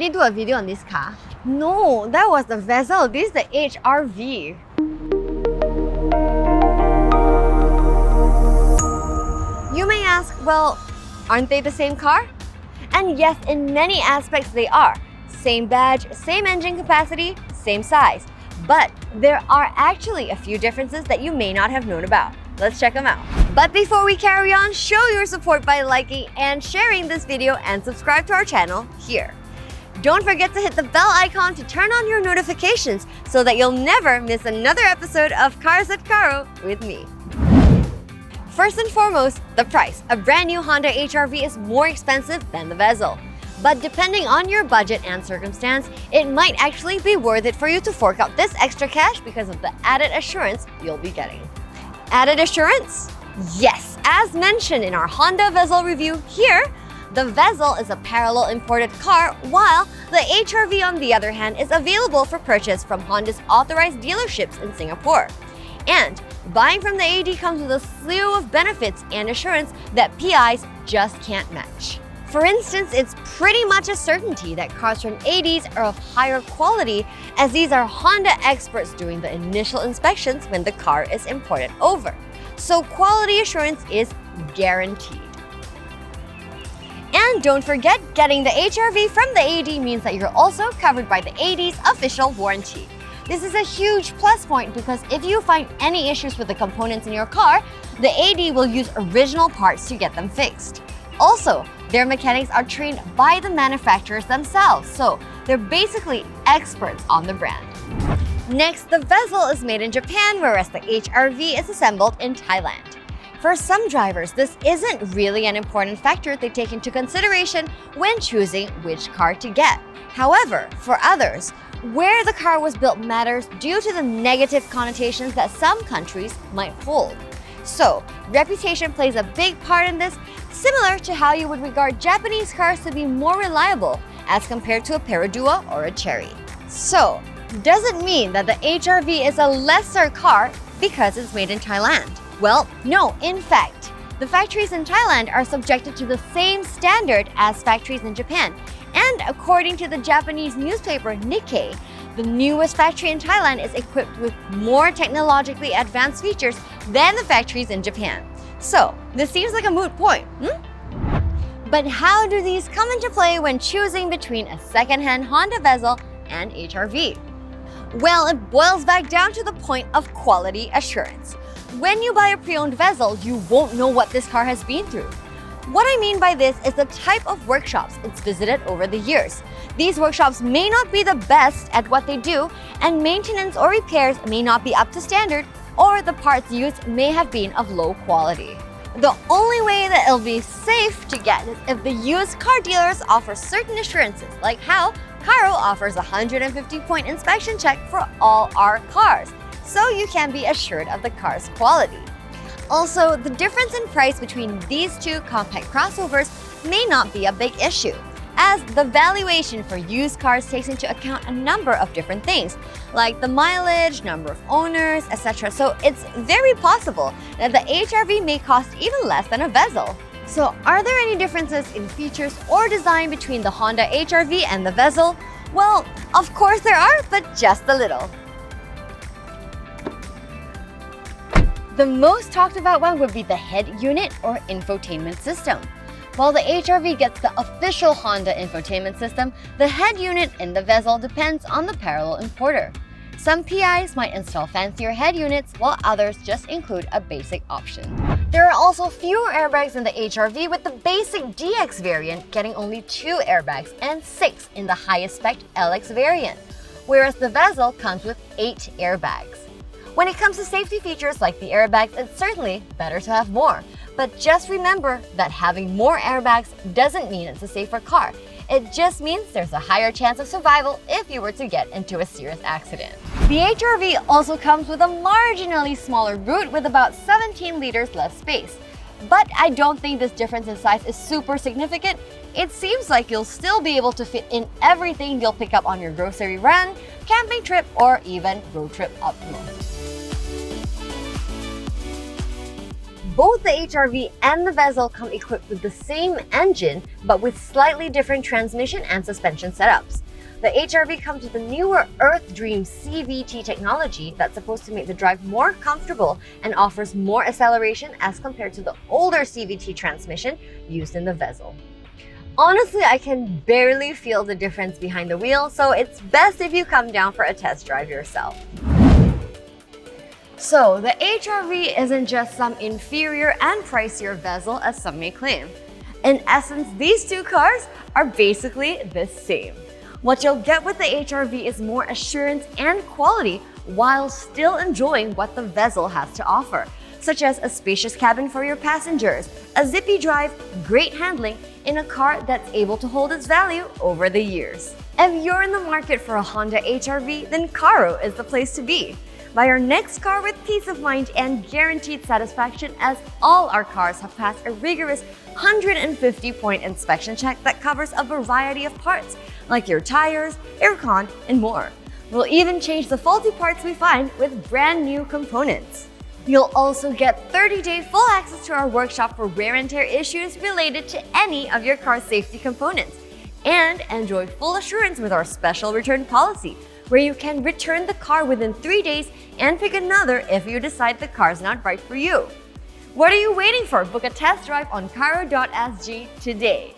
already do a video on this car? No, that was the Vezel. This is the HR-V. You may ask, well, aren't they the same car? And yes, in many aspects they are. Same badge, same engine capacity, same size. But there are actually a few differences that you may not have known about. Let's check them out. But before we carry on, show your support by liking and sharing this video and subscribe to our channel here. Don't forget to hit the bell icon to turn on your notifications so that you'll never miss another episode of Cars at Carro with me. First and foremost, the price. A brand new Honda HR-V is more expensive than the Vezel. But depending on your budget and circumstance, it might actually be worth it for you to fork out this extra cash because of the added assurance you'll be getting. Added assurance? Yes, as mentioned in our Honda Vezel review here, the Vezel is a parallel imported car, while the HR-V on the other hand is available for purchase from Honda's authorized dealerships in Singapore. And buying from the AD comes with a slew of benefits and assurance that PIs just can't match. For instance, it's pretty much a certainty that cars from ADs are of higher quality, as these are Honda experts doing the initial inspections when the car is imported over. So quality assurance is guaranteed. And don't forget, getting the HR-V from the AD means that you're also covered by the AD's official warranty. This is a huge plus point because if you find any issues with the components in your car, the AD will use original parts to get them fixed. Also, their mechanics are trained by the manufacturers themselves, so they're basically experts on the brand. Next, the Vezel is made in Japan, whereas the HR-V is assembled in Thailand. For some drivers, this isn't really an important factor they take into consideration when choosing which car to get. However, for others, where the car was built matters due to the negative connotations that some countries might hold. So, reputation plays a big part in this, similar to how you would regard Japanese cars to be more reliable as compared to a Perodua or a Cherry. So, does it mean that the HR-V is a lesser car because it's made in Thailand? Well, no, in fact, the factories in Thailand are subjected to the same standard as factories in Japan. And according to the Japanese newspaper Nikkei, the newest factory in Thailand is equipped with more technologically advanced features than the factories in Japan. So, this seems like a moot point, But how do these come into play when choosing between a second-hand Honda Vezel and HR-V? Well, it boils back down to the point of quality assurance. When you buy a pre-owned Vezel, you won't know what this car has been through. What I mean by this is the type of workshops it's visited over the years. These workshops may not be the best at what they do, and maintenance or repairs may not be up to standard, or the parts used may have been of low quality. The only way that it'll be safe to get is if the used car dealers offer certain assurances, like how Carro offers a 150-point inspection check for all our cars, so you can be assured of the car's quality. Also, the difference in price between these two compact crossovers may not be a big issue, as the valuation for used cars takes into account a number of different things, like the mileage, number of owners, etc. So it's very possible that the HR-V may cost even less than a Vezel. So are there any differences in features or design between the Honda HR-V and the Vezel? Well, of course there are, but just a little. The most talked about one would be the head unit or infotainment system. While the HR-V gets the official Honda infotainment system, the head unit in the Vezel depends on the parallel importer. Some PIs might install fancier head units, while others just include a basic option. There are also fewer airbags in the HR-V, with the basic DX variant getting only 2 airbags and 6 in the highest spec LX variant, whereas the Vezel comes with 8 airbags. When it comes to safety features like the airbags, it's certainly better to have more. But just remember that having more airbags doesn't mean it's a safer car. It just means there's a higher chance of survival if you were to get into a serious accident. The HR-V also comes with a marginally smaller boot with about 17 liters less space. But I don't think this difference in size is super significant. It seems like you'll still be able to fit in everything you'll pick up on your grocery run, camping trip, or even road trip up north. Both the HR-V and the Vezel come equipped with the same engine, but with slightly different transmission and suspension setups. The HR-V comes with the newer Earth Dream CVT technology that's supposed to make the drive more comfortable and offers more acceleration as compared to the older CVT transmission used in the Vezel. Honestly, I can barely feel the difference behind the wheel, so it's best if you come down for a test drive yourself. So, the HR-V isn't just some inferior and pricier Vezel as some may claim. In essence, these two cars are basically the same. What you'll get with the HR-V is more assurance and quality while still enjoying what the Vezel has to offer, such as a spacious cabin for your passengers, a zippy drive, great handling in a car that's able to hold its value over the years. If you're in the market for a Honda HR-V, then Carro is the place to be. Buy your next car with peace of mind and guaranteed satisfaction, as all our cars have passed a rigorous 150-point inspection check that covers a variety of parts, like your tires, aircon, and more. We'll even change the faulty parts we find with brand new components. You'll also get 30-day full access to our workshop for wear and tear issues related to any of your car's safety components, and enjoy full assurance with our special return policy, where you can return the car within 3 days and pick another if you decide the car's not right for you. What are you waiting for? Book a test drive on Carro.sg today.